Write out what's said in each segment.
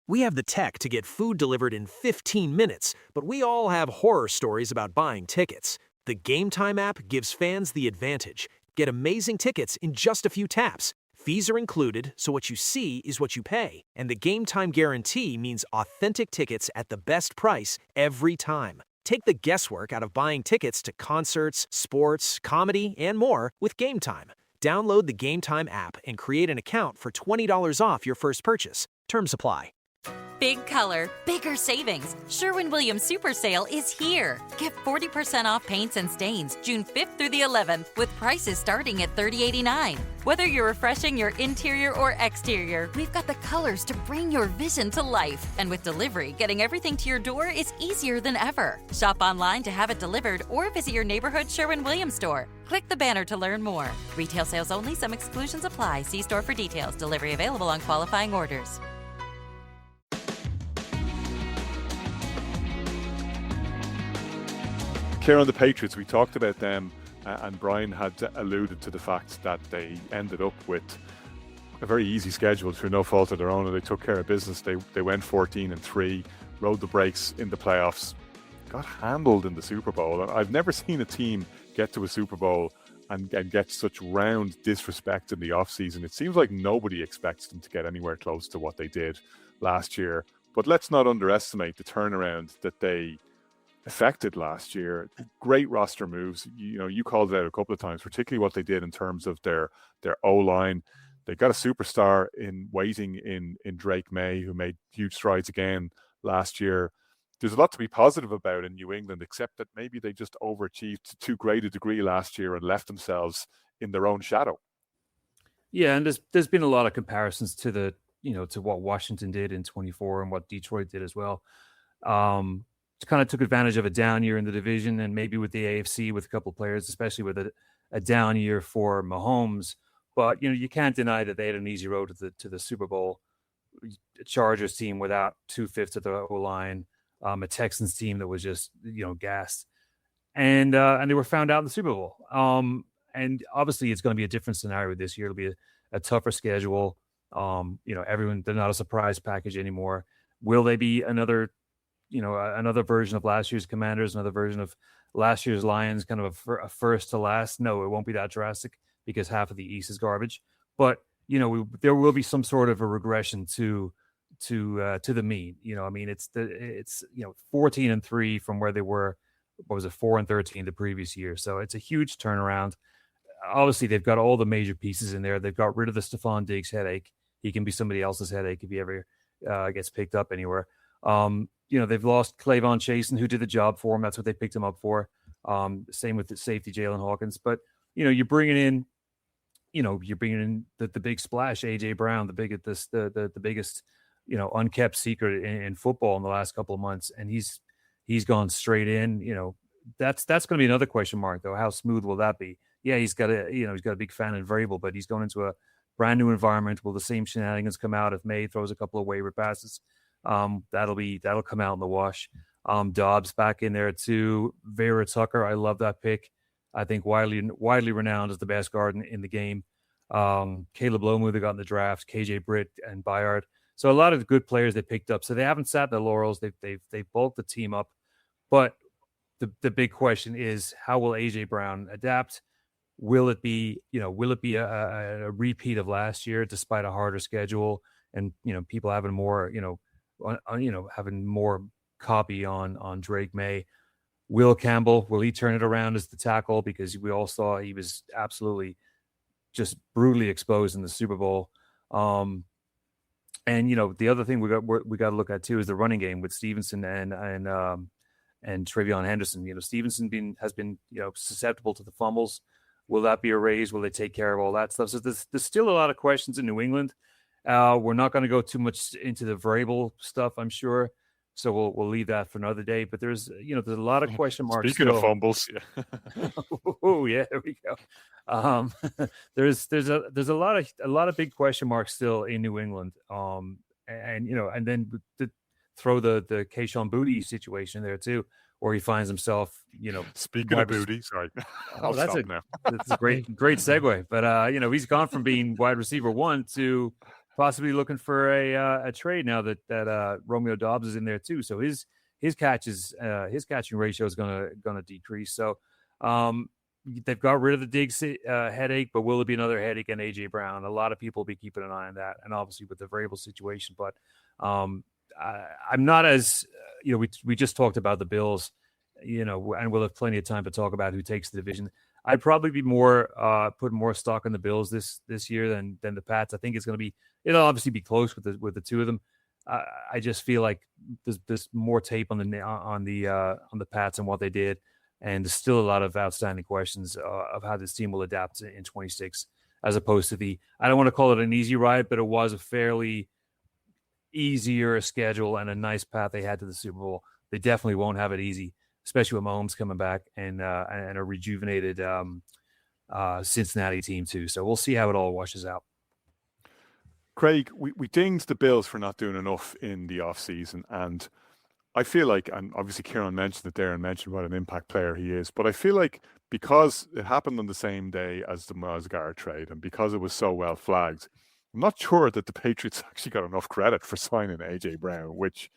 We have the tech to get food delivered in 15 minutes, but we all have horror stories about buying tickets. The Game Time app gives fans the advantage. Get amazing tickets in just a few taps. Fees are included, so what you see is what you pay. And the Game Time guarantee means authentic tickets at the best price every time. Take the guesswork out of buying tickets to concerts, sports, comedy, and more with Game Time. Download the Game Time app and create an account for $20 off your first purchase. Terms apply. Big color, bigger savings. Sherwin-Williams Super Sale is here. Get 40% off paints and stains June 5th through the 11th with prices starting at $30.89. Whether you're refreshing your interior or exterior, we've got the colors to bring your vision to life. And with delivery, getting everything to your door is easier than ever. Shop online to have it delivered or visit your neighborhood Sherwin-Williams store. Click the banner to learn more. Retail sales only. Some exclusions apply. See store for details. Delivery available on qualifying orders. Care on the Patriots, we talked about them, and Brian had alluded to the fact that they ended up with a very easy schedule through no fault of their own, and they took care of business. They went 14-3, rode the brakes in the playoffs, got handled in the Super Bowl. I've never seen a team get to a Super Bowl and get such round disrespect in the offseason. It seems like nobody expects them to get anywhere close to what they did last year. But let's not underestimate the turnaround that they affected last year. Great roster moves. You called it out a couple of times, particularly what they did in terms of their O-line. They got a superstar in waiting in Drake May, who made huge strides again last year. There's a lot to be positive about in New England, except that maybe they just overachieved to too great a degree last year and left themselves in their own shadow. Yeah, and there's been a lot of comparisons to to what Washington did in 24 and what Detroit did as well. Kind of took advantage of a down year in the division, and maybe with the AFC with a couple of players, especially with a down year for Mahomes. But you can't deny that they had an easy road to the Super Bowl. Chargers team without 2/5 of the O-line, a Texans team that was just gassed, and they were found out in the Super Bowl. And obviously it's going to be a different scenario this year. It'll be a tougher schedule. Everyone, they're not a surprise package anymore. Will they be another version of last year's Commanders, another version of last year's Lions, kind of a first to last? No, it won't be that drastic because half of the East is garbage. But there will be some sort of a regression to the mean. It's 14-3 from where they were. What was it, 4-13 the previous year? So it's a huge turnaround. Obviously, they've got all the major pieces in there. They've got rid of the Stephon Diggs headache. He can be somebody else's headache if he ever gets picked up anywhere. They've lost Clavon Chasen, who did the job for him. That's what they picked him up for. Same with the safety, Jalen Hawkins. But, you're bringing in the big splash, A.J. Brown, the biggest, unkept secret in football in the last couple of months. And he's gone straight in. That's going to be another question mark, though. How smooth will that be? Yeah, he's got a big fan and variable, but he's going into a brand new environment. Will the same shenanigans come out if May throws a couple of wayward passes? That'll come out in the wash. Dobbs back in there too. Vera Tucker, I love that pick. I think widely renowned as the best guard in the game. Caleb Lomu, they got in the draft. KJ Britt and Bayard. So a lot of good players they picked up. So they haven't sat their laurels. They've bulked the team up. But the big question is, how will AJ Brown adapt? Will it be a repeat of last year despite a harder schedule and people having more having more copy on Drake May? Will Campbell, will he turn it around as the tackle? Because we all saw he was absolutely just brutally exposed in the Super Bowl. And the other thing we got to look at too is the running game with Stevenson and Travion Henderson. Stevenson has been susceptible to the fumbles. Will that be erased? Will they take care of all that stuff? So there's still a lot of questions in New England. We're not going to go too much into the variable stuff, I'm sure. So we'll leave that for another day. But there's a lot of question marks. Speaking of fumbles, yeah. Oh yeah, there we go. There's a lot of big question marks still in New England. And then to throw the Keyshawn Boutte situation there too, where he finds himself, Speaking of Boutte, sorry. That's a great segue. But he's gone from being wide receiver 1 to possibly looking for a trade now that Romeo Dobbs is in there too. So his catches his catching ratio is gonna decrease. So they've got rid of the Diggs headache, but will it be another headache in AJ Brown? A lot of people will be keeping an eye on that, and obviously with the variable situation. But I'm not as we just talked about the Bills, and we'll have plenty of time to talk about who takes the division. I'd probably be more putting more stock on the Bills this year than the Pats. I think it'll obviously be close with the two of them. I just feel like there's more tape on the Pats and what they did, and there's still a lot of outstanding questions of how this team will adapt in 26, as opposed to I don't want to call it an easy ride, but it was a fairly easier schedule and a nice path they had to the Super Bowl. They definitely won't have it easy, especially with Mahomes coming back and a rejuvenated Cincinnati team too. So we'll see how it all washes out. Craig, we dinged the Bills for not doing enough in the offseason, and I feel like, and obviously Kieran mentioned it there and mentioned what an impact player he is, but I feel like because it happened on the same day as the Myles Garrett trade and because it was so well flagged, I'm not sure that the Patriots actually got enough credit for signing AJ Brown, which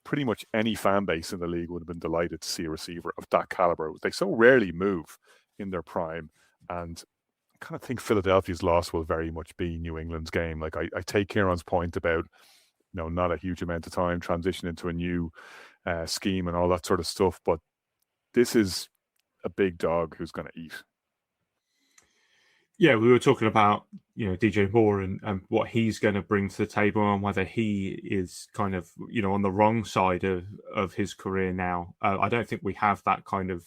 pretty much any fan base in the league would have been delighted to see a receiver of that caliber. They so rarely move in their prime, and I kind of think Philadelphia's loss will very much be New England's game. Like I take Kieran's point about not a huge amount of time transition into a new scheme and all that sort of stuff, but this is a big dog who's going to eat. Yeah, we were talking about DJ Moore and what he's going to bring to the table and whether he is kind of on the wrong side of his career now. I don't think we have that kind of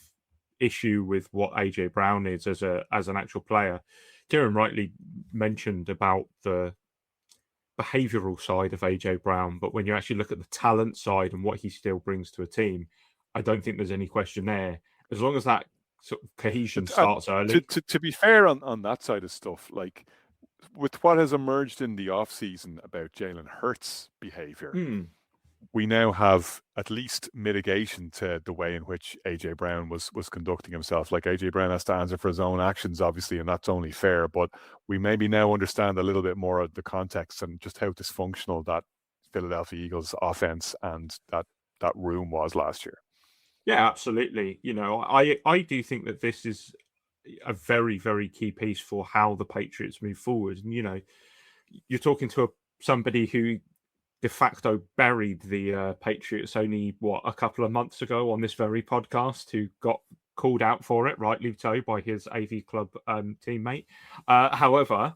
issue with what AJ Brown is as an actual player. Kieran rightly mentioned about the behavioural side of AJ Brown, but when you actually look at the talent side and what he still brings to a team, I don't think there's any question there. As long as that sort of cohesion starts early. To be fair on that side of stuff, like with what has emerged in the offseason about Jalen Hurts' behaviour, we now have at least mitigation to the way in which AJ Brown was conducting himself. Like AJ Brown has to answer for his own actions, obviously, and that's only fair. But we maybe now understand a little bit more of the context and just how dysfunctional that Philadelphia Eagles offense and that room was last year. Yeah, absolutely. I do think that this is a very, very key piece for how the Patriots move forward. And, you're talking to somebody who de facto buried the Patriots only, a couple of months ago on this very podcast, who got called out for it, rightly so, by his AV Club teammate. However,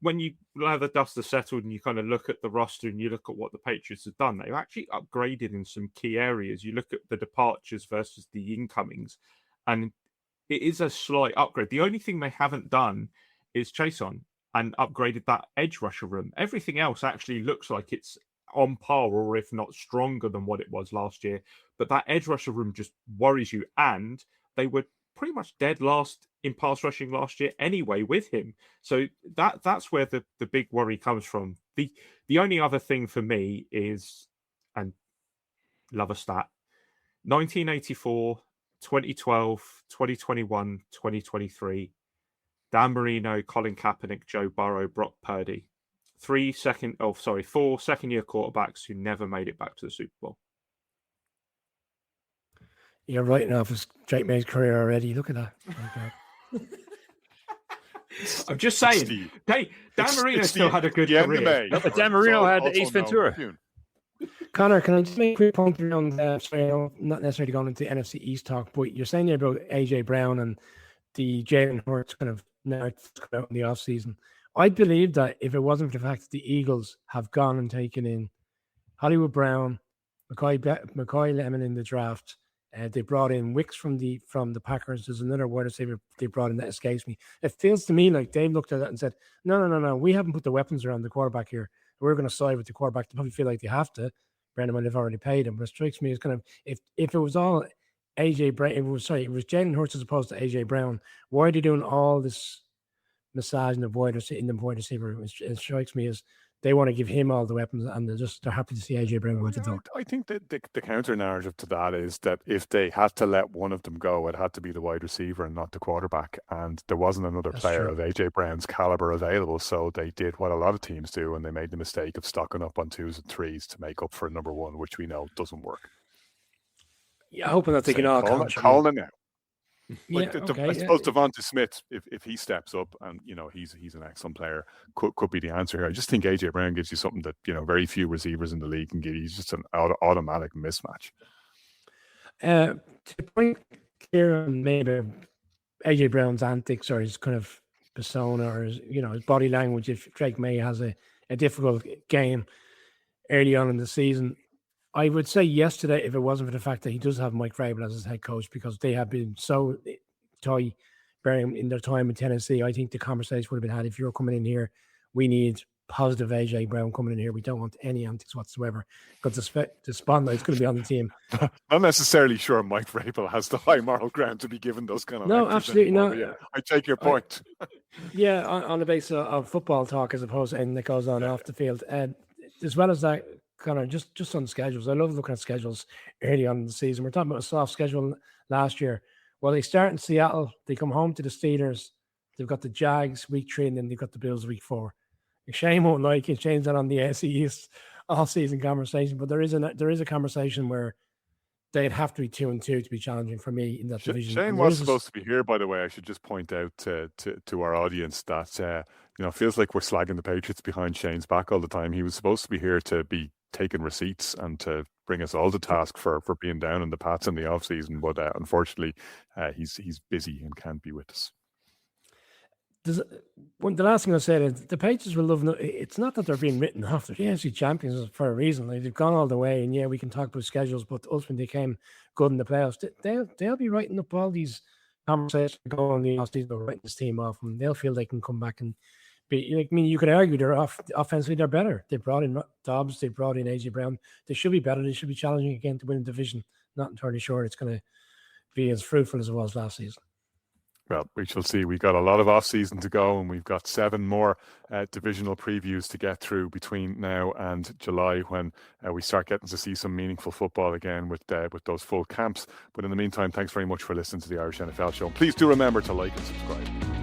when you let the dust has settled and you kind of look at the roster and you look at what the Patriots have done, they've actually upgraded in some key areas. You look at the departures versus the incomings, and it is a slight upgrade. The only thing they haven't done is chase on and upgraded that edge rusher room. Everything else actually looks like it's on par or if not stronger than what it was last year. But that edge rusher room just worries you. And they were pretty much dead last in pass rushing last year anyway with him. So that's where the big worry comes from. The only other thing for me is, and love a stat, 1984, 2012, 2021, 2023, Dan Marino, Colin Kaepernick, Joe Burrow, Brock Purdy. 4 second-year quarterbacks who never made it back to the Super Bowl. You're writing off his Drake May's career already. Look at that. I'm just saying. Steve, hey, Dan Marino still had a good career. No, but Dan Marino had Ace Ventura. Connor, can I just make a quick point around, sorry, not necessarily going into NFC East talk, but you're saying there about AJ Brown and the Jalen Hurts kind of now out in the offseason. I believe that if it wasn't for the fact that the Eagles have gone and taken in Hollywood Brown, McCoy Lemon in the draft, they brought in Wicks from the Packers. There's another wide receiver they brought in that escapes me. It feels to me like they've looked at that and said, no, we haven't put the weapons around the quarterback here. We're going to side with the quarterback. They probably feel like they have to. Brandon might have already paid him, but it strikes me as kind of, if it was all AJ Brown, it was Jalen Hurts as opposed to AJ Brown, why are they doing all this massaging the wide receiver? It strikes me as they want to give him all the weapons, and they're happy to see AJ Brown go to the door. I think that the counter narrative to that is that if they had to let one of them go, it had to be the wide receiver and not the quarterback. And there wasn't another player of AJ Brown's caliber available, so they did what a lot of teams do, and they made the mistake of stocking up on 2s and 3s to make up for number one, which we know doesn't work. Yeah, hoping that they can all call it now. Like I suppose Devonta Smith, if he steps up, and he's an excellent player, could be the answer here. I just think AJ Brown gives you something that very few receivers in the league can give you. He's just an automatic mismatch. To point clear on maybe AJ Brown's antics or his kind of persona or his body language, if Drake May has a difficult game early on in the season, I would say yes to that if it wasn't for the fact that he does have Mike Vrabel as his head coach, because they have been so tight bearing in their time in Tennessee. I think the conversation would have been had, if you're coming in here, we need positive AJ Brown coming in here. We don't want any antics whatsoever, because the spotlight's going to be on the team. Not necessarily sure Mike Vrabel has the high moral ground to be given those kind of no, absolutely not. Yeah, I take your point. On the basis of football talk as opposed to anything that goes on off the field. As well as that, Connor, just on schedules. I love looking at schedules early on in the season. We're talking about a soft schedule last year. Well, they start in Seattle. They come home to the Steelers. They've got the Jags week 3, and then they've got the Bills week 4. Shane won't like it. Shane's not on the SE East all-season conversation, but there is a conversation where they'd have to be 2-2 to be challenging for me in that division. Shane was supposed to be here, by the way. I should just point out to our audience that feels like we're slagging the Patriots behind Shane's back all the time. He was supposed to be here to be taking receipts and to bring us all to task for being down in the Pats in the off season, but unfortunately he's busy and can't be with us. The last thing I said is the Patriots will love. It's not that they're being written off; they're the AFC champions for a reason. They've gone all the way, and we can talk about schedules, but ultimately they came good in the playoffs. They'll be writing up all these conversations going on the offseason, writing this team off, and they'll feel they can come back and be. I mean, you could argue they're offensively they're better. They brought in Dobbs, they brought in AJ Brown. They should be better. They should be challenging again to win the division. Not entirely sure it's going to be as fruitful as it was last season. Well, we shall see. We've got a lot of off-season to go, and we've got 7 more divisional previews to get through between now and July, when we start getting to see some meaningful football again with those full camps. But in the meantime, thanks very much for listening to the Irish NFL Show. Please do remember to like and subscribe.